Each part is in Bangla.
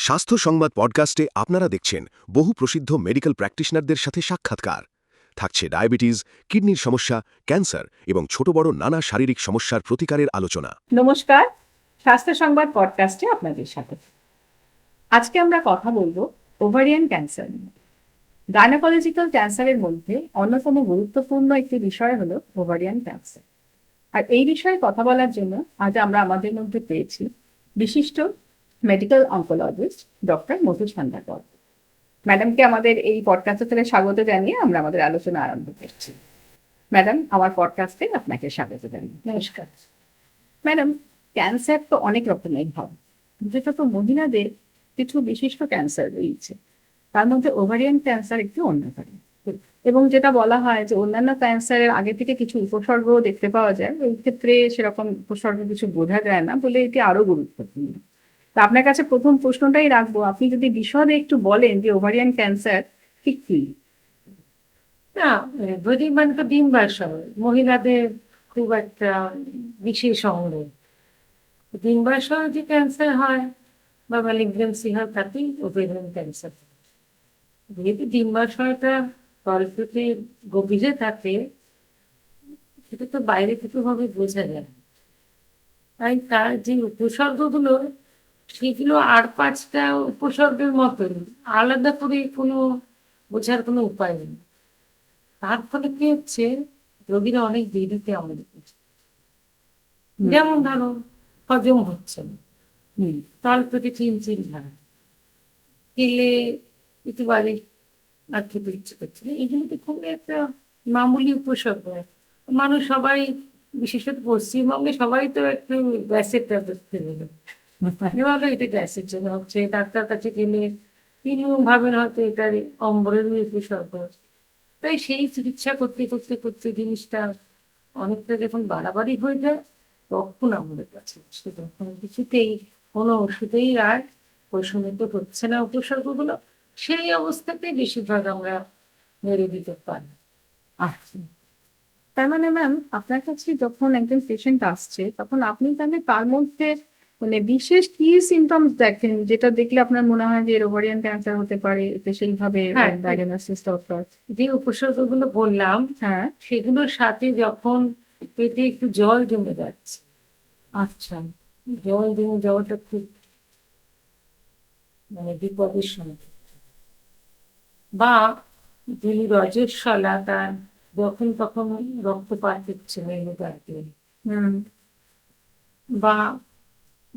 স্বাস্থ্য সংবাদ পডকাস্টে আপনারা দেখছেন বহু প্রসিদ্ধ মেডিকেল প্র্যাকটিশনারদের সাথে সাক্ষাৎকার। থাকছে ডায়াবেটিস, কিডনির সমস্যা, ক্যান্সার এবং ছোট বড় নানা শারীরিক সমস্যার প্রতিকারের আলোচনা। নমস্কার, স্বাস্থ্য সংবাদ পডকাস্টে আপনাদের সাথে। আজকে আমরা কথা বলবো ওভারিয়ান ক্যান্সার নিয়ে। গাইনোকোলজিক্যাল ক্যান্সারের মধ্যে অন্যতম গুরুত্বপূর্ণ একটি বিষয় হলো ওভারিয়ান ক্যান্সার। আর এই বিষয়ে কথা বলার জন্য আজ আমরা আমাদের মধ্যে পেয়েছি বিশিষ্ট মেডিকেল অনকোলজিস্ট ডক্টর মধু ছান্দাকর। ম্যাডামকে আমাদের এই পডকাস্টে থেকে স্বাগত জানিয়ে আমরা আমাদের আলোচনা আরম্ভ করছি। ম্যাডাম, আমার পডকাস্টে আপনাকে স্বাগত জানাই। নমস্কার ম্যাডাম। ক্যান্সার তো অনেক রকমের হয়, যেটা তো মহিলাদের কিছু বিশিষ্ট ক্যান্সার রয়েছে, তার মধ্যে ওভারিয়ান ক্যান্সার একটি অন্যতম। এবং যেটা বলা হয় যে অন্যান্য ক্যান্সারের আগে থেকে কিছু উপসর্গ দেখতে পাওয়া যায়, এই ক্ষেত্রে সেরকম উপসর্গ কিছু বোঝা যায় না বলে এটি আরো গুরুত্বপূর্ণ। তা আপনার কাছে প্রথম প্রশ্নটাই রাখবো, আপনি যদি বিশদে একটু বলেন যে ওভারিয়ান ক্যান্সার ঠিক কি? না, মানে তো ডিম্বাশয় মহিলাদের খুব একটা বিশেষ অঙ্গ। ডিম্বাশয় যে ক্যান্সার হয় বা ম্যালিগন্যান্সি হয় তাতেই ওভেরিয়ান ক্যান্সার। যেহেতু ডিম্বাশয়টা তলপেটে গভীরে থাকে, সেটা তো বাইরে থেকে ভাবে বোঝা যায়। তাই তার যে উপসর্গগুলো, সেগুলো আর পাঁচটা উপসর্গের মতন, আলাদা করে কোনো বোঝার কোনো উপায় নেই। তার ফলে কি হচ্ছে, রোগীরা অনেক দেরিতে আমাদের কাছে। যেমন ধরো, হজম হচ্ছে না, তলপেটে চিনচিন হয়, খেলে একটু বাড়ি আর খেতে ইচ্ছে করছে না, এগুলো তো খুবই একটা মামুলি উপসর্গ। মানুষ সবাই, বিশেষত পশ্চিমবঙ্গে সবাই তো একটু গ্যাসের ট্যাবলেট খেলে নেয়। ভালো এটা গ্যাসের জন্য হচ্ছে, ডাক্তার কাছে গেলে তিনি ভাবেন হয়তো এটার অম্বলের উপসর্গ। তাই সেই চিকিৎসা করতে করতে করতে জিনিসটা অনেকটা যখন বাড়াবাড়ি হয়ে যায়, তখন আমাদের কাছে তখন কিছুতেই কোনো ওষুধেই আর প্রশমিত হচ্ছে না উপসর্গগুলো। সেই অবস্থাতে বেশিরভাগ আমরা মেরে দিতে পারি। আচ্ছা, তার মানে ম্যাম আপনার কাছে যখন একজন পেশেন্ট আসছে তখন আপনি তাহলে তার মধ্যে মানে বিশেষ কি সিমটমস দেখেন যেটা দেখলে আপনার মনে হয় যে ওভারিয়ান ক্যান্সার হতে পারে, সেইভাবে হ্যাঁ, ডায়াগনোসিস দরকার? যে উপসর্গগুলো বললাম, হ্যাঁ। সেগুলোর সাথে যখন পেটে একটু জল জমে যাচ্ছে, আচ্ছা। জল জমে যাওয়াটা খুব মানে বিপদের সময়। বা যিনি রজস্বলা, তার যখন তখন রক্তপাত হচ্ছে মেরুদণ্ডে, হুম। বা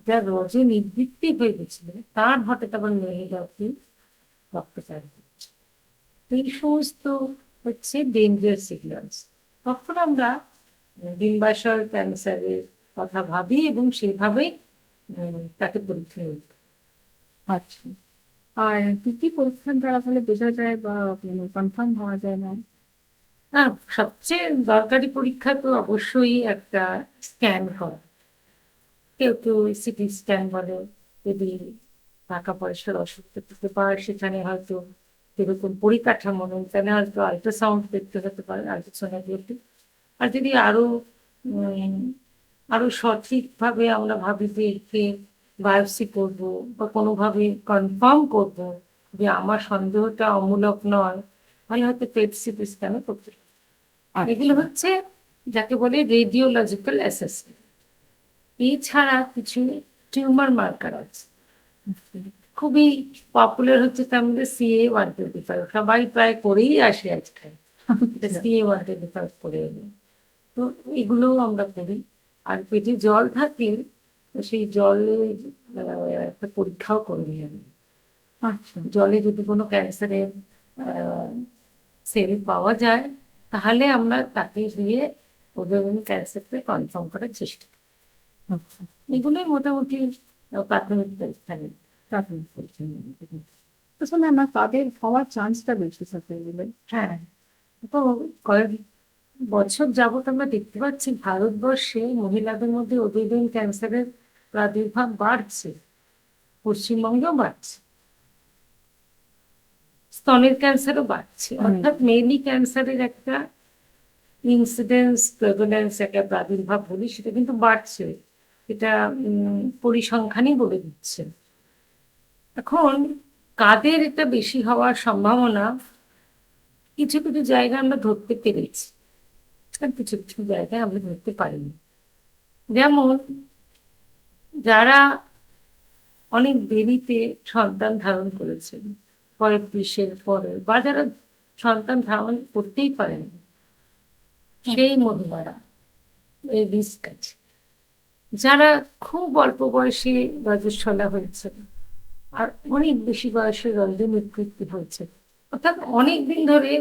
যার রজে নিবৃত্তি হয়ে গেছিল তার হঠাৎ আবার মেরুদণ্ডে রক্তপাত হচ্ছে। এই সমস্ত হচ্ছে ডেঞ্জার সিগন্যালস। তখন আমরা ডিম্বাশয় ক্যান্সারের কথা ভাবি এবং সেভাবেই তাকে পরীক্ষা নিই। আচ্ছা, আর কি কি পরীক্ষার দ্বারা তাহলে বোঝা যায় বা কনফার্ম হওয়া যায় না? হ্যাঁ, সবচেয়ে দরকারি পরীক্ষা তো অবশ্যই একটা স্ক্যান করা। কেউ কেউ সিটি স্ক্যান বলে, যদি টাকা পয়সার অসুবিধা থাকতে পারে সেখানে হয়তো এরকম পরিকাঠামো নেই, তাহলে হয়তো আল্ট্রাসাউন্ড দেখতে হতে পারে, আল্ট্রাসোনোগ্রাফি। আর যদি আরো সঠিকভাবে আমরা ভাবি যে একে বায়োপসি করবো বা কোনোভাবে কনফার্ম করবো যে আমার সন্দেহটা অমূলক নয়, তাহলে হয়তো পেট সিটি স্ক্যানও করতে হবে। এগুলো হচ্ছে যাকে বলে রেডিওলজিক্যাল অ্যাসেসমেন্ট। এছাড়া কিছু টিউমার মার্কার আছে, খুবই পপুলার হচ্ছে তার মধ্যে CA-125, সবাই প্রায় করেই আসে আজকাল। CA-125 করে এলো, তো এগুলোও আমরা করি। আর পেটে জল থাকে, তো সেই জলে একটা পরীক্ষাও করে নিই আমি। আচ্ছা। জলে যদি কোনো ক্যান্সারের সেল পাওয়া যায়, তাহলে আমরা তাকে দিয়ে ওদের ক্যান্সারকে কনফার্ম করার চেষ্টা করি। আচ্ছা। এগুলোই মোটামুটি প্রাথমিক পরীক্ষা নিই। প্রাথমিক পরীক্ষা নিয়ে। আসলে আমার তাদের হওয়ার চান্সটা বেশি থাকে এগুলো। হ্যাঁ, তো কয়েক বছর যাবত আমরা দেখতে পাচ্ছি ভারতবর্ষে মহিলাদের মধ্যে ওভেরিয়ান ক্যান্সারের প্রাদুর্ভাব বাড়ছে, পশ্চিমবঙ্গেও বাড়ছে, স্তনের ক্যান্সারও বাড়ছে। অর্থাৎ মেনলি ক্যান্সারের একটা ইনসিডেন্স, প্রেভালেন্স, একটা প্রাদুর্ভাব বলি, সেটা কিন্তু বাড়ছে। এটা পরিসংখ্যানই বলে দিচ্ছে। এখন কাদের এটা বেশি হওয়ার সম্ভাবনা, কিছু কিছু জায়গায় আমরা ধরতে পেরেছি, আর কিছু কিছু জায়গায় আমরা ধরতে পারিনি। যেমন যারা অনেক দেরিতে সন্তান ধারণ করেছেন, 35-এর পরে, বা যারা সন্তান ধারণ করতেই পারেন, সেই মহিলারা এই রিস্ক আছে। যারা খুব অল্প বয়সে রজস্বলা হয়েছে আর অনেক বেশি বয়সে রন্ধ্রে মৃত্যু হয়েছে, অর্থাৎ অনেকদিন ধরে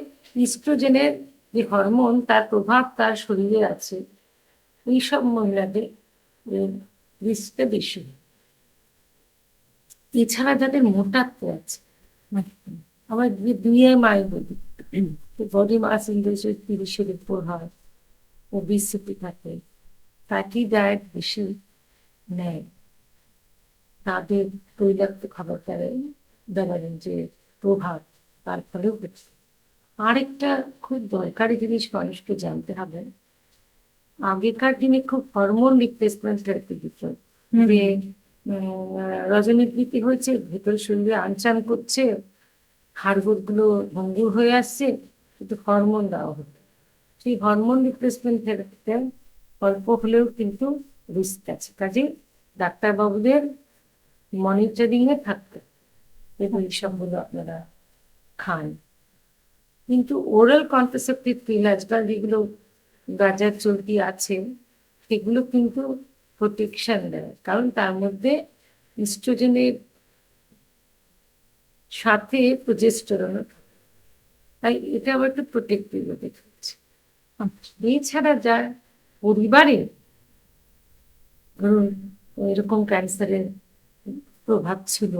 ইস্ট্রোজেনের যে হরমোন তার প্রভাব তার শরীরে আছে, এইসব মহিলাদের রিস্কটা বেশি। এছাড়া যাদের মোটাত্ব আছে, আবার BMI বলি, বডি মাস ইন্ডেক্স 30-এর উপর হয়, ওবেসিটি থাকে, ফ্যাটি ডায়েট বেশি নেয়, তাদের তৈলাক্ত খাবার দ্বারা যে প্রভাব, তার ফলেও হচ্ছে। আরেকটা খুব দরকারি জিনিস মানুষকে জানতে হবে, আগেকার দিনে খুব হরমোন রিপ্লেসমেন্ট থেরাপি দিত, যে রজনীতি হয়েছে, ভেতর শরীরে আনচান করছে, হাড়গোড়গুলো ভঙ্গুর হয়ে আসছে, কিন্তু হরমোন দেওয়া হতো। সেই হরমোন রিপ্লেসমেন্ট থেরাপিতে অল্প হলেও কিন্তু রিস্ক আছে, কাজে ডাক্তারবাবুদের মনিটরিং এ থাকতে এবং এইসবগুলো আপনারা খান। কিন্তু ওরাল কন্ট্রাসেপটিভ পিল আজকাল যেগুলো বাজার চলতি আছে, সেগুলো কিন্তু প্রোটেকশন দেয়, কারণ তার মধ্যে ইস্ট্রোজেনের সাথে প্রজেস্টেরন, তাই এটা আবার একটু প্রোটেক্টিভ হচ্ছে। এছাড়া যার পরিবারে ধরুন এরকম ক্যান্সারের প্রভাব ছিল,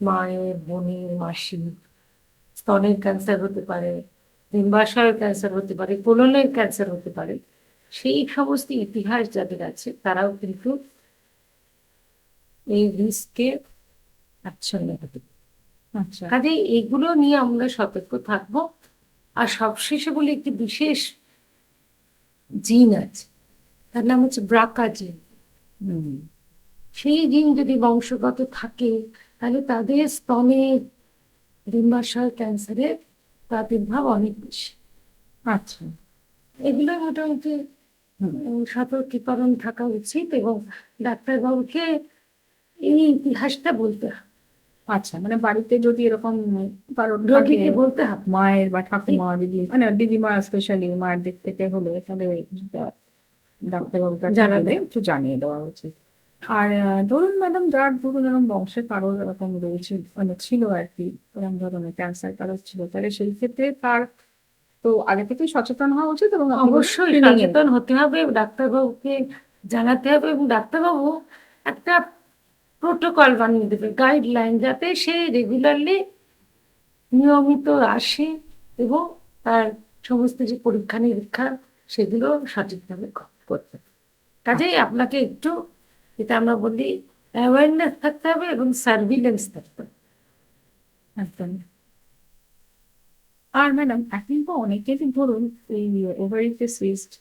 মায়ের, বোনের, মাসি, স্তনের ক্যান্সার হতে পারে, ডিম্বাশয়ের ক্যান্সার হতে পারে, কোলনের ক্যান্সার হতে পারে, সেই সমস্ত ইতিহাস যাদের আছে তারাও কিন্তু এই রিস্কে আচ্ছন্ন হতে পারে। আচ্ছা, কাজে এগুলো নিয়ে আমরা সতর্ক থাকবো। আর সবশেষে বলি, একটি বিশেষ জিন আছে, তার নাম হচ্ছে ব্রাকা জিন। সেই জিন যদি বংশগত থাকে, তাহলে তাদের স্তনে ডিম্বাশয় ক্যান্সারের প্রাদুর্ভাব অনেক বেশি। আচ্ছা, এগুলো মোটামুটি সতর্কীকরণ থাকা উচিত, এবং ডাক্তারবাবুকে এই ইতিহাসটা বলতে হবে। আচ্ছা, মানে বাড়িতে যদি এরকম কারণ রোগীকে বলতে হবে। মায়ের বা ঠাকুমা, দিদি, মানে দিদিমা স্পেশালি মায়ের দিক থেকে হলে, তাহলে ডাক্তারবাবুর কাছে জানাবে। গেলে একটু জানিয়ে দেওয়া উচিত। আর ধরুন ম্যাডাম, যার ধরুন এরকম বংশের কারোর এরকম রয়েছে, মানে ছিল আর কি, এরকম ধরনের ক্যান্সার কারোর ছিল, তাহলে সেই ক্ষেত্রে তার তো আগে থেকেই সচেতন হওয়া উচিত, এবং আপনি বললেন অবশ্যই screening এর। সচেতন হতে হবে, ডাক্তারবাবুকে জানাতে হবে, এবং ডাক্তারবাবু একটা প্রোটোকল বানিয়ে দেবে, গাইডলাইন, যাতে সে রেগুলারলি নিয়মিত আসে এবং তার সমস্ত যে পরীক্ষা নিরীক্ষা সেগুলো সঠিকভাবে করতে হবে। কাজেই আপনাকে একটু, যেটা আমরা বলি, অ্যাওয়ারনেস থাকতে হবে এবং সার্ভিলেন্স থাকতে হবে। একদম। আর ম্যাডাম, এখন তো অনেকেরই ধরুন এই ওভারিতে সিস্ট,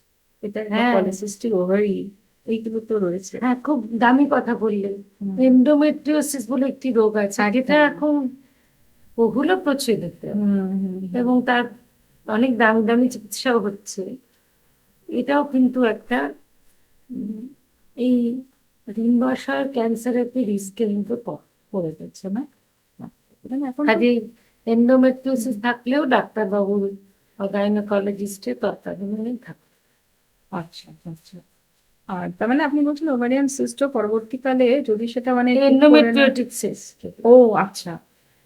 এটা হ্যাঁ। পলিসিস্টিক ওভারি, এইগুলো তো রয়েছে। হ্যাঁ, খুব দামি কথা বললেন। হুম। এন্ডোমেট্রিওসিস বলে একটি রোগ আছে, একদম। যেটা এখন বহুল প্রচলিত, এবং তার অনেক দামি দামি চিকিৎসাও হচ্ছে। এটাও কিন্তু একটা এই ডিম্বাশয় ক্যান্সারের একটি রিস্কের কিন্তু পড়ে যাচ্ছে না। মানে এখন কাজে এন্ডোমেট্রিওসিস থাকলেও ডাক্তারবাবুর বা গাইনোকোলজিস্টের তত্ত্বাবধানে থাকে। আচ্ছা, আচ্ছা। আর তার মানে আপনি বলছেন ওভারিয়ান সিস্টও পরবর্তীকালে যদি সেটা মানে ঠিক করে না- এন্ডোমেট্রিওটিক সিস্ট, ও আচ্ছা,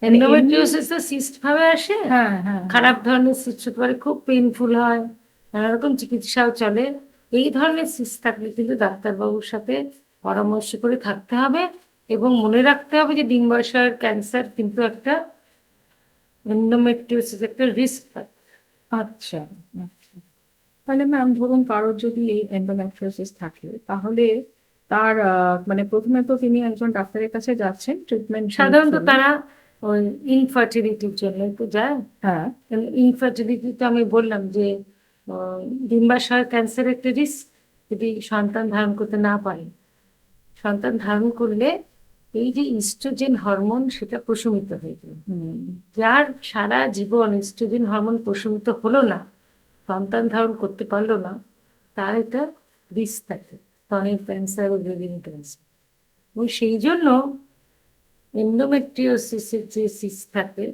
মানে এন্ডোমেট্রিওসিস তো সিস্ট ভাবে আসে, হ্যাঁ, হ্যাঁ, খারাপ ধরনের সিস্ট হতে পারে, খুব পেইনফুল হয়, নানা রকম চিকিৎসাও চলে। এই ধরনের সিস্ট থাকলে কিন্তু ডাক্তারবাবুর সাথে পরামর্শ করে থাকতে হবে, এবং মনে রাখতে হবে যে ডিম্বাশয়ের ক্যান্সার কিন্তু একটা, এন্ডোমেট্রিওসিস একটা রিস্ক। আচ্ছা, আচ্ছা। তাহলে ম্যাম ধরুন কারোর যদি এই এন্ডোমেট্রিওসিস থাকে, তাহলে তার মানে প্রথমে তো তিনি একজন ডাক্তারের কাছে যাচ্ছেন ট্রিটমেন্ট। সাধারণত তারা ওই ইনফার্টিলিটির জন্য তো যায়। হ্যাঁ, ইনফার্টিলিটি তো আমি বললাম যে ডিম্বাশয় ক্যান্সার একটা রিস্ক, যদি সন্তান ধারণ করতে না পারে। সন্তান ধারণ করলে এই যে ইস্ট্রোজেন হরমোন সেটা প্রশমিত হয়ে যায়। হুম, যার সারা জীবন ইস্ট্রোজেন হরমোন প্রশমিত হলো না, সন্তান ধারণ করতে পারলো না, তার এটা রিস্ক থাকে স্তনের ক্যান্সার ও ওভারিয়ান ক্যান্সার। এবং সেই জন্য এন্ডোমেট্রিওসিসের যে সিস্ট থাকে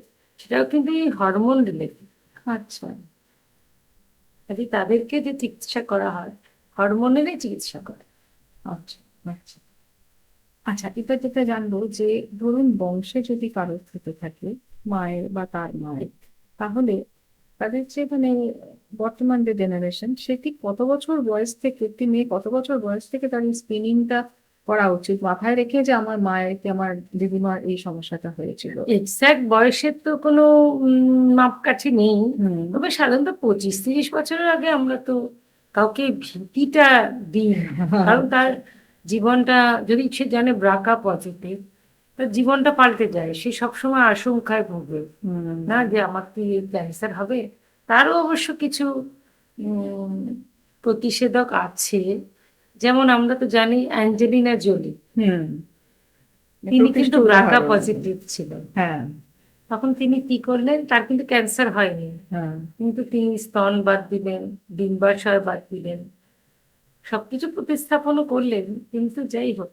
সেটাও কিন্তু এই হরমোন রিলেটেড। আচ্ছা কাজে তাদেরকে যে চিকিৎসা করা হয় হরমোনেরই চিকিৎসা করে। আচ্ছা আচ্ছা আচ্ছা, এবার যেটা জানবো যে ধরুন বংশে যদি কারোর থেকে থাকে, মায়ের বা তার মায়ের, তাহলে তাদের যে মানে বর্তমান যে জেনারেশন, সেটি কত বছর বয়স থেকে, একটি মেয়ে কত বছর বয়স থেকে তার এই স্ক্রিনিংটা করা উচিত, মাথায় রেখে যে আমার মায়ের কি আমার দিদিমার এই সমস্যাটা হয়েছিল? এক্সাক্ট বয়সের তো কোনো মাপকাঠি নেই, হুম তবে সাধারণত 25-30 বছরের আগে আমরা তো কাউকে ভীতিটা দিই না। কারণ তার জীবনটা, যদি সে জানে ব্রাকা পজিটিভ, তার জীবনটা পাল্টে যায়। সে সবসময় আশঙ্কায় ভোগে হুম না যে আমার কি ক্যান্সার হবে। তারও অবশ্য কিছু উম, প্রতিষেধক আছে। যেমন আমরা তো জানি অ্যাঞ্জেলিনা জোলি, হুম তিনি প্রকৃষ্ট কিন্তু ব্রাকা উদাহরণ। পজিটিভ ছিলেন। হ্যাঁ তখন তিনি কি করলেন, তার কিন্তু ক্যান্সার হয়নি, হ্যাঁ কিন্তু তিনি স্তন বাদ দিলেন, ডিম্বাশয় বাদ দিলেন, সবকিছু প্রতিস্থাপনও করলেন। কিন্তু যাই হোক,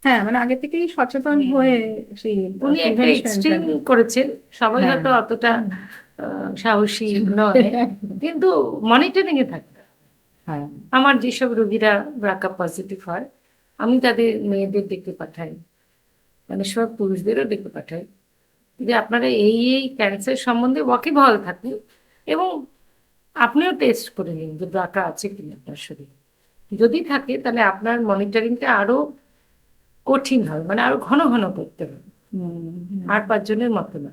হ্যাঁ, মানে আগে থেকেই সচেতন হুম। হয়ে সেই উনি একটা প্রিভেনশনটা। এক্সট্রিম করেছেন, সবাই হ্যাঁ হয়তো অতটা সাহসী নয়, কিন্তু মনিটরিং এ থাকতে। হ্যাঁ আমার যেসব রোগীরা ব্রাকা পজিটিভ হয়, আমি তাদের মেয়েদের ডেকে পাঠাই, মানে সব পুরুষদেরও ডেকে পাঠাই যে আপনারা এই এই ক্যান্সার সম্বন্ধে ওয়াকিবহাল থাকুন, এবং আপনিও টেস্ট করে নিন যে ব্রাকা আছে কিনা আপনার শরীরে। যদি থাকে তাহলে আপনার মনিটরিংটা আরো কঠিন হবে, মানে আরো ঘন ঘন করতে হবে, হুম 8-5 জনের মতো না।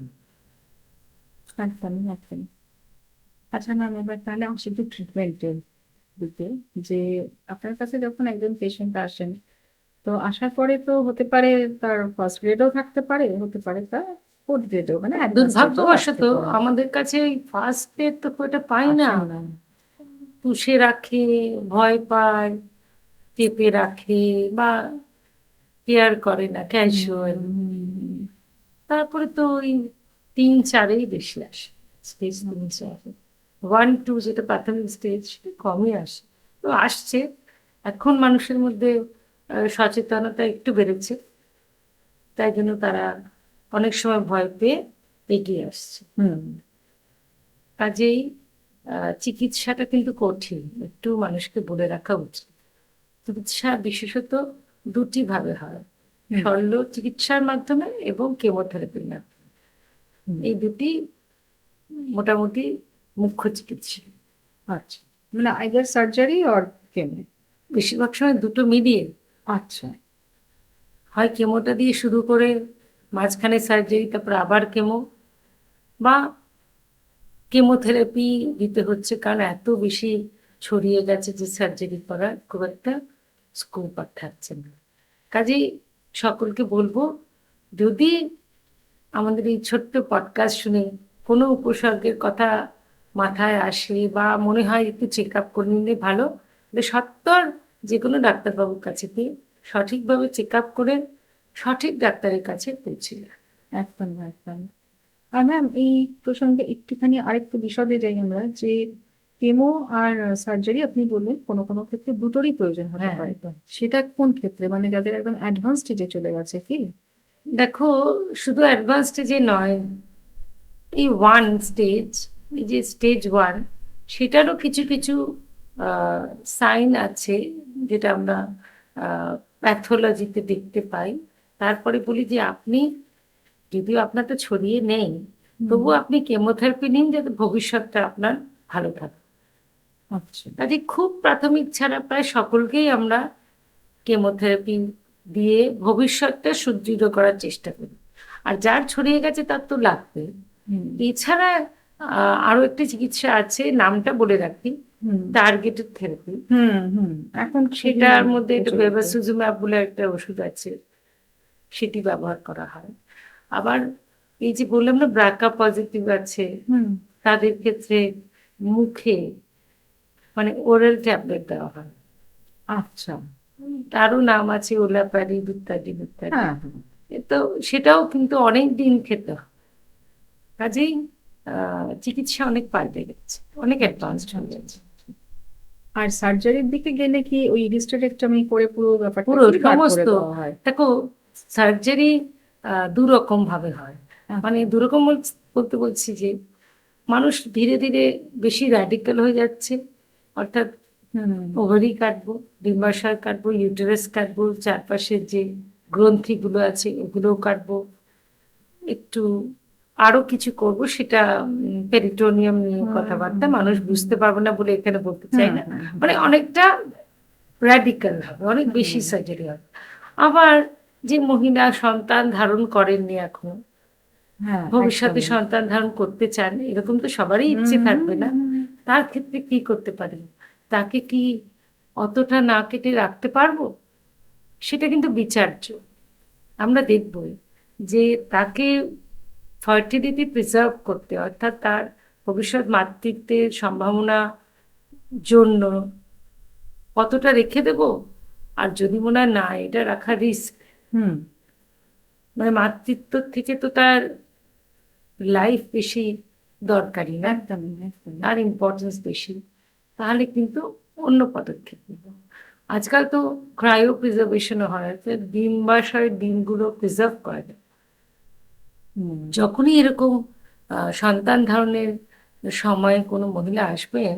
একদম একদম। আচ্ছা ম্যাম, এবার তাহলে আসি একটু ট্রিটমেন্টের দিকে। যে আপনার কাছে যখন একজন পেশেন্ট আসেন, তো আসার পরে তো হতে পারে তার ফার্স্ট গ্রেডও থাকতে পারে, হতে পারে তার ফোর্থ গ্রেডও, মানে অ্যাডভান্স স্টেজও দুর্ভাগ্যবশত আসতে পারে। আমাদের কাছে এই ফার্স্ট এড তো খুব একটা পাই না। আসেন না। পুষে রাখে, ভয় পায়, চেপে রাখে, বা কেয়ার করে না, ক্যাজুয়াল। হুম, তারপরে তো ওই 3-4-এই বেশি আসে, স্টেজ 3-4। 1-2 যেটা প্রাথমিক স্টেজ সেটা কমই আসে, তো আসছে। এখন মানুষের মধ্যে সচেতনতা একটু বেড়েছে, তাই জন্য তারা অনেক সময় ভয় পেয়ে এগিয়ে আসছে। হুম কাজেই চিকিৎসাটা কিন্তু কঠিন, একটু মানুষকে বলে রাখা উচিত। চিকিৎসা বিশেষত দুটি ভাবে হয়, হুম শল্য চিকিৎসার মাধ্যমে এবং কেমোথেরাপির মাধ্যমে। হুম। এই দুটি মোটামুটি মুখ্য চিকিৎসা। আচ্ছা, মানে আইদার সার্জারি অর কেমো। বেশিরভাগ সময় দুটো মিলিয়ে আচ্ছা হয় কেমোটা দিয়ে শুরু করে মাঝখানে সার্জারি, তারপর আবার কেমো, বা কেমোথেরাপি দিতে হচ্ছে কারণ এত বেশি ছড়িয়ে গেছে যে সার্জারি করার খুব একটা স্কোপ আর থাকছে না। কাজেই সকলকে বলবো, যদি আমাদের এই ছোট্ট পডকাস্ট শুনে কোনো উপসর্গের কথা মাথায় আসে বা মনে হয় একটু চেক আপ করে নিলে ভালো, তাহলে সত্বর যে কোনো ডাক্তারবাবুর কাছে গিয়ে সঠিকভাবে চেক আপ করে সঠিক ডাক্তারের কাছে পৌঁছে যান। একদম একদম। আর ম্যাম, এই প্রসঙ্গে একটুখানি আরেকটু বিশদে যাই আমরা, যে কেমো আর সার্জারি আপনি বললেন কোনো কোনো ক্ষেত্রে দুটোরই প্রয়োজন হতে হ্যাঁ, পারে। একদম। সেটা কোন ক্ষেত্রে, মানে যাদের একদম অ্যাডভান্স স্টেজে চলে গেছে কি? দেখো, শুধু অ্যাডভান্স স্টেজে নয়, এই 1 স্টেজ, এই যে স্টেজ 1, সেটারও কিছু কিছু সাইন আছে যেটা আমরা প্যাথোলজিতে দেখতে পাই। তারপরে বলি যে আপনি, যদিও আপনারটা ছড়িয়ে নেই, তবুও আপনি কেমোথেরাপি নিন যাতে ভবিষ্যৎটা আপনার ভালো থাকে। আচ্ছা কাজে খুব প্রাথমিক ছাড়া প্রায় সকলকেই আমরা কেমোথেরাপি দিয়ে ভবিষ্যৎটা সুদৃঢ় করার চেষ্টা করি। আর যার ছড়িয়ে গেছে তার তো লাগবে। হুম এছাড়া আরো একটি চিকিৎসা আছে, নামটা বলে রাখি, হুম টার্গেটেড থেরাপি। হুম এখন সেটার মধ্যে একটা প্রচলিত। বেভাসিজুম্যাব বলে একটা ওষুধ আছে, সেটি ব্যবহার করা হয়। আবার এই যে বললাম না ব্রাকা পজিটিভ আছে, হুম তাদের ক্ষেত্রে মুখে মানে ওরাল ট্যাবলেট দেওয়া হয়। আচ্ছা আরো নাম আছে, ওলাপ্যারিড ইত্যাদি ইত্যাদি। হ্যাঁ, তো সেটাও কিন্তু অনেক দিন খেতে হয়। কাজেই চিকিৎসা অনেক পাল্টে গেছে, অনেক অ্যাডভান্সড হয়ে গেছে। আর সার্জারির দিকে গেলে কি ওই হিস্টেরেক্টমি করে পুরো ব্যাপারটা পুরো কি বার করে সমস্ত, দেওয়া হয়? দেখো সার্জারি দু রকম ভাবে হয়। মানে দু রকম বলতে বলছি যে মানুষ ধীরে ধীরে বেশি র্যাডিক্যাল হয়ে যাচ্ছে, অর্থাৎ ওভারি কাটবো, ডিম্বাশয় কাটবো, ইউটেরাস কাটবো, চারপাশের যে গ্রন্থিগুলো আছে ওগুলোও কাটবো, একটু আরো কিছু করব, সেটা পেরিটোনিয়াম নিয়ে কথাবার্তা, মানুষ বুঝতে পারবে না বলে এখানে বলতে চাই না। মানে অনেকটা র্যাডিক্যাল হবে, অনেক বেশি সার্জারি হবে। আবার যে মহিলা সন্তান ধারণ করেননি এখনো, হ্যাঁ, ভবিষ্যতে একদমই। সন্তান ধারণ করতে চান, এরকম তো সবারই ইচ্ছে থাকবে না। তার ক্ষেত্রে কি করতে পারেন? তাকে কি অতটা না কেটে রাখতে পারবো? সেটা কিন্তু বিচার্য। আমরা দেখবই যে তাকে ফার্টিলিটি প্রিজার্ভ করতে, অর্থাৎ তার ভবিষ্যৎ মাতৃত্বের সম্ভাবনা জন্য কতটা রেখে দেব। আর যদি মনে হয় না এটা রাখা রিস্ক, মানে মাতৃত্ব থেকে তো তার লাইফ বেশি দরকারি না, একদমই, একদমই। তার ইম্পর্টেন্স বেশি, তাহলে কিন্তু অন্য পদক্ষেপ নেব। আজকাল তো ক্রায়ো প্রিজার্ভেশনও হয়, অর্থাৎ ডিম্বাশয়ের ডিমগুলো প্রিজার্ভ করা যায়। যখনই এরকম সন্তান ধারণের সময় কোনো মহিলা আসবেন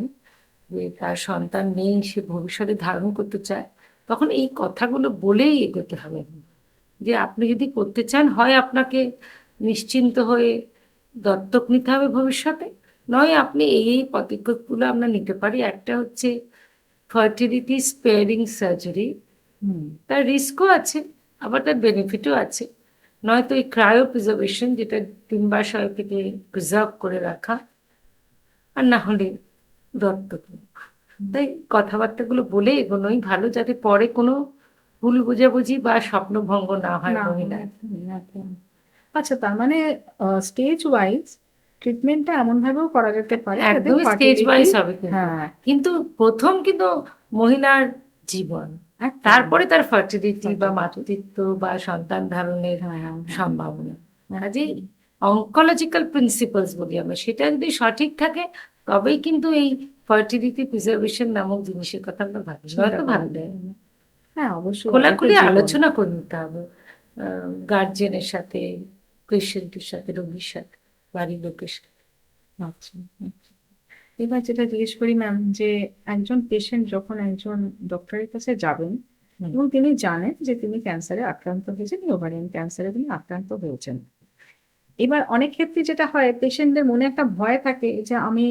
যে তার সন্তান নেই, সে ভবিষ্যতে ধারণ করতে চায়, তখন এই কথাগুলো বলেই এগোতে হবে যে আপনি যদি করতে চান, হয় আপনাকে নিশ্চিন্ত হয়ে দত্তক নিতে হবে ভবিষ্যতে, নয় আপনি এই পদক্ষেপগুলো আমরা নিতে পারি। একটা হচ্ছে ফার্টিলিটি স্পেয়ারিং সার্জারি, তার রিস্কও আছে আবার তার বেনিফিটও আছে। নয়তো এই ক্রায়ো প্রিজার্ভেশন, যেটা ডিম্বাশয়কে প্রিজার্ভ করে রাখা, আর না হলে দত্তক। তাই কথাবার্তাগুলো বলে এগোনোই ভালো, যাতে পরে কোনো ভুল বোঝাবুঝি বা স্বপ্নভঙ্গ না হয় না, মহিলার। আচ্ছা, তার মানে স্টেজ ওয়াইজ ট্রিটমেন্টটা এমন ভাবেও করা যেতে পারে যাতে একদমই স্টেজ fertility- ওয়াইজ হবে কিন্তু। হ্যাঁ, কিন্তু প্রথম কিন্তু মহিলার জীবন, একদম। তারপরে তার ফার্টিলিটি বা Fertility। মাতৃত্ব বা সন্তান ধারণের হ্যাঁ, সম্ভাবনা। কাজেই অঙ্কোলজিক্যাল প্রিন্সিপালস বলি আমরা, সেটা যদি সঠিক থাকে তবেই কিন্তু এই ফার্টিলিটি প্রিজার্ভেশন নামক জিনিসের কথা আমরা ভাবি, নয়তো ভাবলে হ্যাঁ, অবশ্যই। খোলাখুলি এটা জীবন। আলোচনা করে নিতে হবে গার্জিয়ানের সাথে, পেশেন্টের সাথে, রোগীর সাথে, বাড়ির লোকের সাথে। আচ্ছা, আচ্ছা। এবার যেটা জিজ্ঞেস করি ম্যাম, যে একজন পেশেন্ট যখন একজন ডক্টরের কাছে যাবেন এবং তিনি জানেন যে তিনি ক্যান্সারে আক্রান্ত হয়েছেন, ওভারিয়ান ক্যান্সারে তিনি আক্রান্ত হয়েছেন, এবার অনেক ক্ষেত্রে যেটা হয় পেশেন্টদের মনে একটা ভয় থাকে যে আমি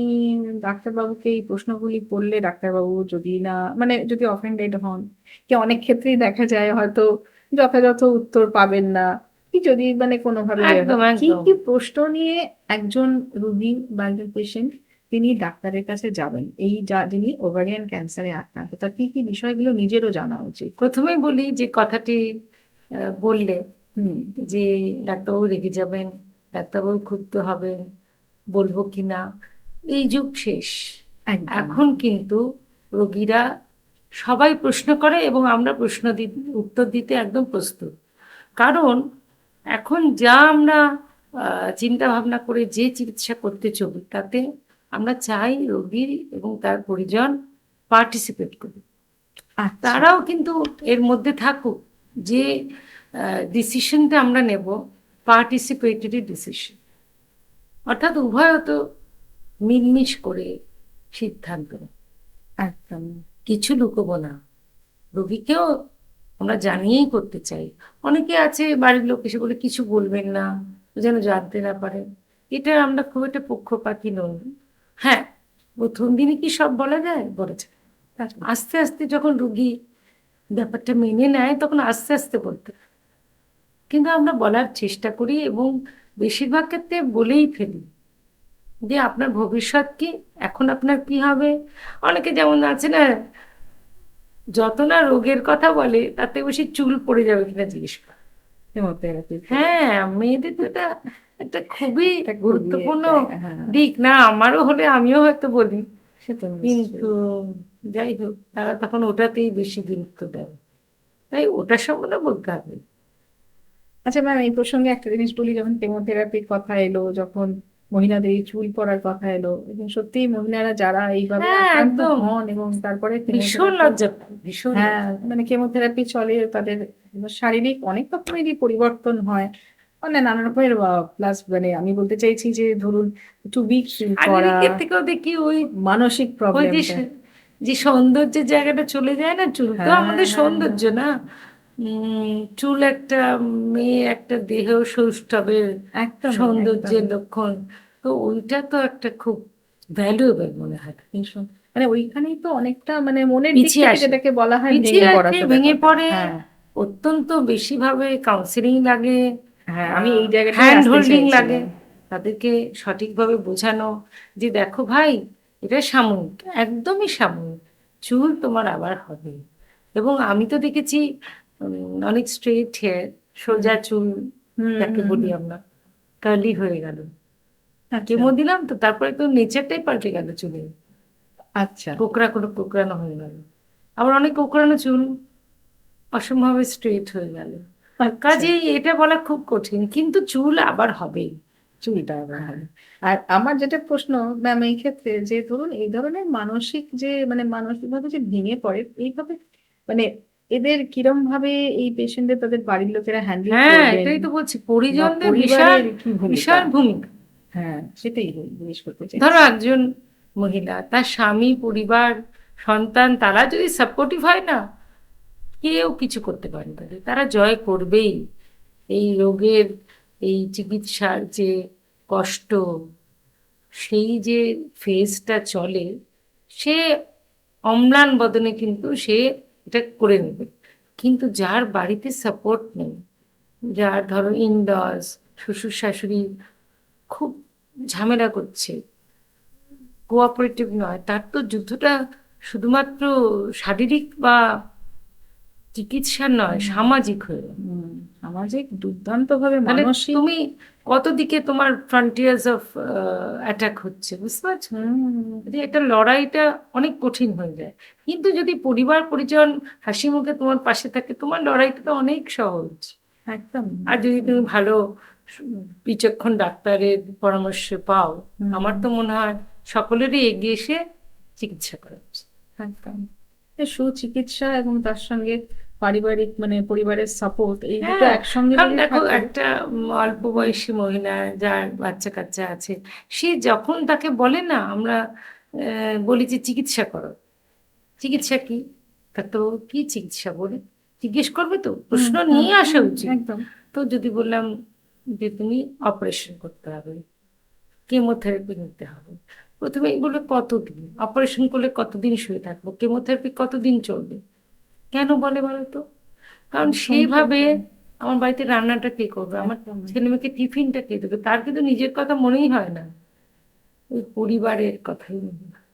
ডাক্তারবাবুকে এই প্রশ্নগুলি করলে ডাক্তারবাবু যদি না, মানে যদি অফেন্ডেড হন, কি অনেক ক্ষেত্রেই দেখা যায় হয়তো যথাযথ উত্তর পাবেন না, কি যদি মানে কোনোভাবে একদম, কি একদম। কি প্রশ্ন নিয়ে একজন রোগী বা একজন পেশেন্ট তিনি ডাক্তারের কাছে যাবেন, এই যিনি ওভারিয়ান ক্যান্সারে আক্রান্ত, তার কি কি বিষয়গুলো নিজেরও জানা উচিত? প্রথমেই বলি যে কথাটি বললে হুম, যে ডাক্তারবাবু রেগে যাবেন, ডাক্তারবাবু ক্ষুব্ধ হবেন, বলবো কিনা, এই যুগ শেষ। একদম। এখন কিন্তু রোগীরা সবাই প্রশ্ন করে এবং আমরা উত্তর দিতে একদম প্রস্তুত। কারণ এখন যা আমরা চিন্তা ভাবনা করে যে চিকিৎসা করতে চলি, তাতে আমরা চাই রোগী এবং তার পরিজন পার্টিসিপেট করুক, আচ্ছা, তারাও কিন্তু এর মধ্যে থাকুক। যে ডিসিশনটা আমরা নেব পার্টিসিপেটরি ডিসিশন, অর্থাৎ উভয় তো মিলমিশ করে সিদ্ধান্ত নেব, একদম। কিছু লুকোবো না। রোগীকেও আমরা জানিয়েই করতে চাই। অনেকে আছে বাড়ির লোক এসে বলে কিছু বলবেন না, যেন জানতে না পারে। এটা আমরা খুব একটা পক্ষপাতী নই। হ্যাঁ, প্রথম দিনে কি সব বলা যায়? বলা যায়। আস্তে আস্তে যখন রোগী ব্যাপারটা মেনে নেয় তখন আস্তে আস্তে বলতে হয়। কিন্তু আমরা বলার চেষ্টা করি এবং বেশিরভাগ ক্ষেত্রে বলেই ফেলি যে আপনার ভবিষ্যৎ কি, এখন আপনার কি হবে। অনেকে যেমন আছে না, যত না রোগের কথা বলে তাতে বেশি চুল পড়ে যাবে কিনা জিজ্ঞেস করে। কেমোথেরাপি। হ্যাঁ, মেয়েদের তো এটা একটা খুবই এটা খুবই গুরুত্বপূর্ণ হ্যাঁ, দিক না। আমারও হলে আমিও হয়তো বলি, সে তো কিন্তু যাই হোক তারা তখন ওটাতেই বেশি গুরুত্ব দেয়। তাই ওটার সম্বন্ধে বলতে হবে। আচ্ছা ম্যাম, এই প্রসঙ্গে একটা জিনিস বলি, যখন কেমোথেরাপির কথা এলো, যখন মহিলাদের এই চুল পড়ার কথা এলো, এবং সত্যি মহিলারা যারা এইভাবে হ্যাঁ, আক্রান্ত একদম হন এবং তারপরে ভীষণ কেমোথেরাপি, লজ্জা পায়, ভীষণ হ্যাঁ মানে কেমোথেরাপি চলে, তাদের শারীরিক অনেক রকমেরই পরিবর্তন হয়, মানে নানা রকমের প্লাস, মানে আমি বলতে চাইছি যে ধরুন একটু উইক ফিল করা, শারীরিকের থেকেও দেখি ওই মানসিক ওই প্রবলেমটা। যে সৌন্দর্যের জায়গাটা চলে যায় না, চুল তো হ্যাঁ আমাদের হ্যাঁ সৌন্দর্য না। চুল একটা মেয়ে একটা দেহ সৌষ্ঠবের একদম সৌন্দর্যের একদম লক্ষণ। তো ওইটা তো একটা খুব ভ্যালুয়েবল মনে হয়। ভীষণ, মানে ওইখানেই তো অনেকটা মানে মনের দিক পিছিয়ে থেকে আসে, যেটাকে বলা হয় পিছিয়ে ভেঙে পড়া, আসে, তো ভেঙে ব্যাপারটা, পড়ে। হ্যাঁ। অত্যন্ত বেশিভাবে কাউন্সিলিং লাগে, হ্যাঁ আমি এই জায়গাটাই হ্যান্ড আসতে হোল্ডিং লাগে, চাইছিলাম। তাদেরকে সঠিকভাবে বোঝানো যে দেখো ভাই, এটা সাময়িক, একদমই সাময়িক, চুল তোমার আবার হবে। এবং আমি তো দেখেছি অনেক স্ট্রেট হেয়ার, সোজা চুল হুম যাকে হুম বলি হুম। আমরা, কার্লি হয়ে গেল। আচ্ছা কেমো দিলাম তো তারপরে তো নেচারটাই পাল্টে গেল চুলে, আচ্ছা কোকড়ানো হয়ে গেল। আবার অনেক কোকড়ানো চুল অসম্ভবে স্ট্রেট হয়ে গেল। আচ্ছা, কাজেই এটা বলা খুব কঠিন, কিন্তু চুল আবার হবেই। চুলটা আবার হবে। আর আমার যেটা প্রশ্ন ম্যাম এই ক্ষেত্রে, যে ধরুন এই ধরনের মানসিক যে মানে মানসিক ভাবে যে ভেঙে পড়ে এইভাবে, মানে এদের কিরম ভাবে এই পেশেন্টদের তাদের বাড়ির লোকেরা হ্যান্ডেল হ্যাঁ, করবেন, এটাই তো বলছি, বা পরিজনদের বিশাল পরিবারের কি ভূমিকা? বিশাল ভূমিকা। হ্যাঁ সেটাই জিজ্ঞেস করতে ধরো চাইছি। একজন মহিলা, তার স্বামী, পরিবার, সন্তান, তারা যদি সাপোর্টিভ হয় না, কেউ কিছু করতে পারে না, তারা জয় করবেই। এই রোগের, এই চিকিৎসার যে কষ্ট, সেই যে ফেজটা চলে, সে অম্লান বদনে কিন্তু সে এটা করে নেবে। কিন্তু যার বাড়িতে সাপোর্ট নেই, যার ধরো ইনলস, শ্বশুর শাশুড়ি খুব ঝামেলা করছে, কোঅপারেটিভ নয়, তার তো যুদ্ধটা শুধুমাত্র শারীরিক বা চিকিৎসার নয়, সামাজিক হয়ে গেল। সামাজিক দুর্দান্ত ভাবে তাহলে মানসিক। তুমি কত দিকে তোমার ফ্রন্টিয়ার্স অফ অ্যাটাক হচ্ছে, বুঝতে পারছো? যে এটা লড়াইটা অনেক কঠিন হয়ে যায়। কিন্তু যদি পরিবার পরিজন হাসি মুখে তোমার পাশে থাকে, তোমার লড়াইটা তো অনেক সহজ। একদম। আর যদি তুমি ভালো বিচক্ষণ ডাক্তারের পরামর্শ পাও, আমার তো মনে হয় সকলেরই এগিয়ে এসে চিকিৎসা করা উচিত। একদম, এই সুচিকিৎসা এবং তার সঙ্গে পারিবারিক মানে পরিবারের সাপোর্ট, এই দুটো হ্যাঁ, একসঙ্গে কারণ যদি দেখো থাকে। একটা অল্প বয়সী মহিলা যার বাচ্চা কাচ্চা আছে, সে যখন তাকে বলে না, আমরা বলি যে চিকিৎসা করো, চিকিৎসা কি, তা তো কি চিকিৎসা বলে জিজ্ঞেস করবে, তো প্রশ্ন নিয়ে আসা উচিত। একদম। তো যদি বললাম যে তুমি অপারেশন করতে হবে, কেমোথেরাপি নিতে হবে, প্রথমে বলবে কতদিন অপারেশন করলে, কতদিন শুয়ে থাকবো, কেমোথেরাপি কতদিন চলবে, কেন বলে বলো তো? কারণ সেইভাবে আমার বাড়িতে রান্নাটা কে করবে, আমার একদম। ছেলে মেয়েকে টিফিনটা কে দেবে, তার কিন্তু নিজের কথা মনেই হয় না, ওই পরিবারের কথাই মনে হয়।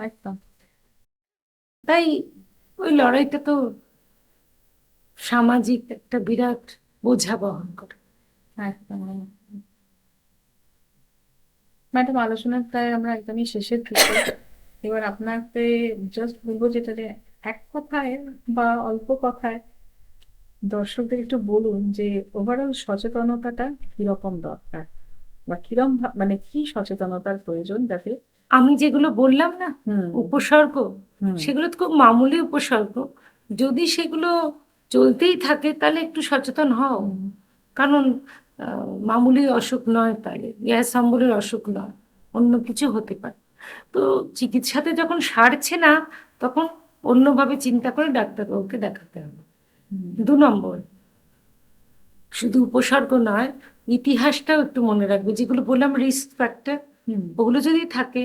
একদম তাই ওই লড়াইটা তো সামাজিক একটা বিরাট বোঝা বহন করে। একদম। ম্যাডাম, আলোচনার প্রায় আমরা একদমই শেষের দিকে। এবার আপনাকে জাস্ট বলবো যেটা, যে এক কথায় বা অল্প কথায় দর্শকদের একটু বলুন যে ওভারঅল সচেতনতাটা কিরকম দরকার, বা কিরম মানে কি সচেতনতার প্রয়োজন, যাতে। আমি যেগুলো বললাম না, হুম উপসর্গ, হুম সেগুলো তো খুব মামুলি উপসর্গ। যদি সেগুলো চলতেই থাকে তাহলে একটু সচেতন হও। হুম, কারণ মামুলি অসুখ নয়, তাহলে গ্যাস অম্বলের অসুখ নয়, অন্য কিছু হতে পারে। তো চিকিৎসাতে যখন সারছে না, তখন অন্যভাবে চিন্তা করে ডাক্তারবাবুকে দেখাতে হবে। হুম, 2 নম্বর, শুধু উপসর্গ নয়, ইতিহাসটাও একটু মনে রাখবে, যেগুলো বললাম রিস্ক ফ্যাক্টর, হুম, ওগুলো যদি থাকে,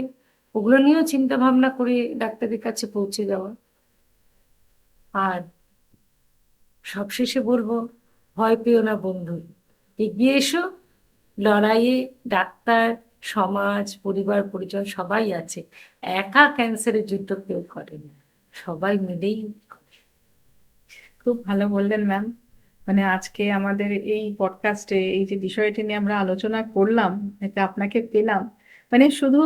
ওগুলো নিয়েও চিন্তা ভাবনা করে ডাক্তারের কাছে পৌঁছে যাওয়া। আর সবশেষে বলবো, ভয় পেও না বন্ধু, এগিয়ে এসো লড়াইয়ে। ডাক্তার, সমাজ, পরিবার পরিজন সবাই আছে, একা ক্যান্সারের যুদ্ধ কেউ করেনি, সবাই মিলেই করে। খুব ভালো বললেন ম্যাম। মানে আজকে আমাদের এই পডকাস্টে এই যে বিষয়টি নিয়ে আমরা আলোচনা করলাম, এটা আপনাকে পেলাম, মানে শুধু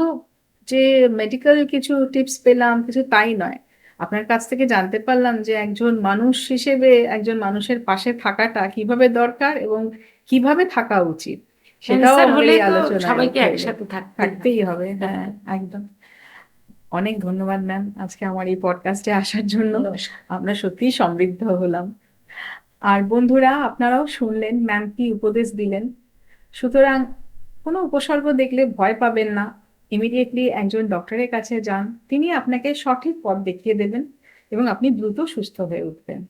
যে মেডিকেল কিছু টিপস পেলাম কিছু তাই নয়, আপনার কাছ থেকে জানতে পারলাম যে একজন মানুষ হিসেবে একজন মানুষের পাশে থাকাটা কিভাবে দরকার এবং কিভাবে থাকা উচিত সেটাও ক্যান্সার আমাদের হলে এই তো আলোচনায় সবাইকে উঠে এলো। একসাথে থাকতে থাকতেই হবে, হ্যাঁ একদম। অনেক ধন্যবাদ ম্যাম আজকে আমার এই পডকাস্টে আসার জন্য। নমস্কার। আমরা সত্যিই সমৃদ্ধ হলাম। আর বন্ধুরা, আপনারাও শুনলেন ম্যাম কি উপদেশ দিলেন। সুতরাং কোনো উপসর্গ দেখলে ভয় পাবেন না, ইমিডিয়েটলি একজন ডক্টরের কাছে যান, তিনি আপনাকে সঠিক পথ দেখিয়ে দেবেন এবং আপনি দ্রুত সুস্থ হয়ে উঠবেন।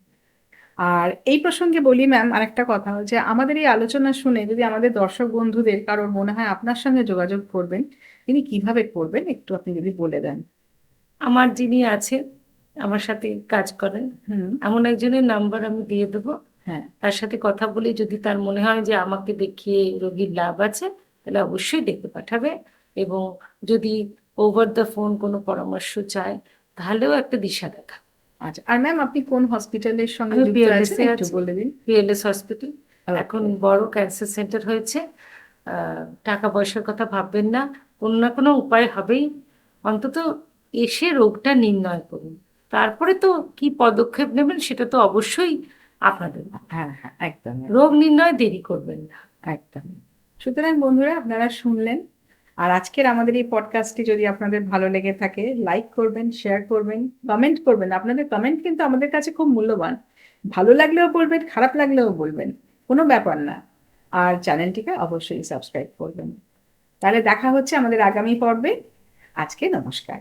আর এই প্রসঙ্গে বলি ম্যাম আরেকটা কথা, যে আমাদের এই আলোচনা শুনে যদি আমাদের দর্শক বন্ধুদের কারোর মনে হয় আপনার সঙ্গে যোগাযোগ করবেন, তিনি কিভাবে করবেন একটু আপনি যদি বলে দেন। আমার যিনি আছেন, আমার সাথে কাজ করেন, হুম। এমন একজনের নাম্বার আমি দিয়ে দেবো। হ্যাঁ। তার সাথে কথা বলে যদি তার মনে হয় যে আমাকে দেখিয়ে রোগীর লাভ আছে, তাহলে অবশ্যই ডেকে পাঠাবে। এবং যদি ওভার দ্য ফোন কোনো পরামর্শ চায়, তাহলেও একটা দিশা দেখা। আচ্ছা, আর ম্যাম আপনি কোন হসপিটালের সঙ্গে আমি যুক্ত পিএলএস আছেন এ একটু আছি, বলে দিন। PLS hospital. Okay. এখন বড় ক্যান্সার সেন্টার হয়েছে। টাকা পয়সার কথা ভাববেন না, কোনো না কোনো উপায় হবেই। অন্তত এসে রোগটা নির্ণয় করুন, তারপরে তো কি পদক্ষেপ নেবেন সেটা তো অবশ্যই আপনাদের। হ্যাঁ হ্যাঁ একদম রোগ নির্ণয় দেরি করবেন না। একদম। সুতরাং বন্ধুরা, আপনারা শুনলেন। আর আজকের আমাদের এই পডকাস্টটি যদি আপনাদের ভালো লেগে থাকে, লাইক করবেন, শেয়ার করবেন, কমেন্ট করবেন। আপনাদের কমেন্ট কিন্তু আমাদের কাছে খুব মূল্যবান। ভালো লাগলেও বলবেন, খারাপ লাগলেও বলবেন, কোনো ব্যাপার না। আর চ্যানেলটিকে অবশ্যই সাবস্ক্রাইব করবেন। তাহলে দেখা হচ্ছে আমাদের আগামী পর্বে। আজকে নমস্কার।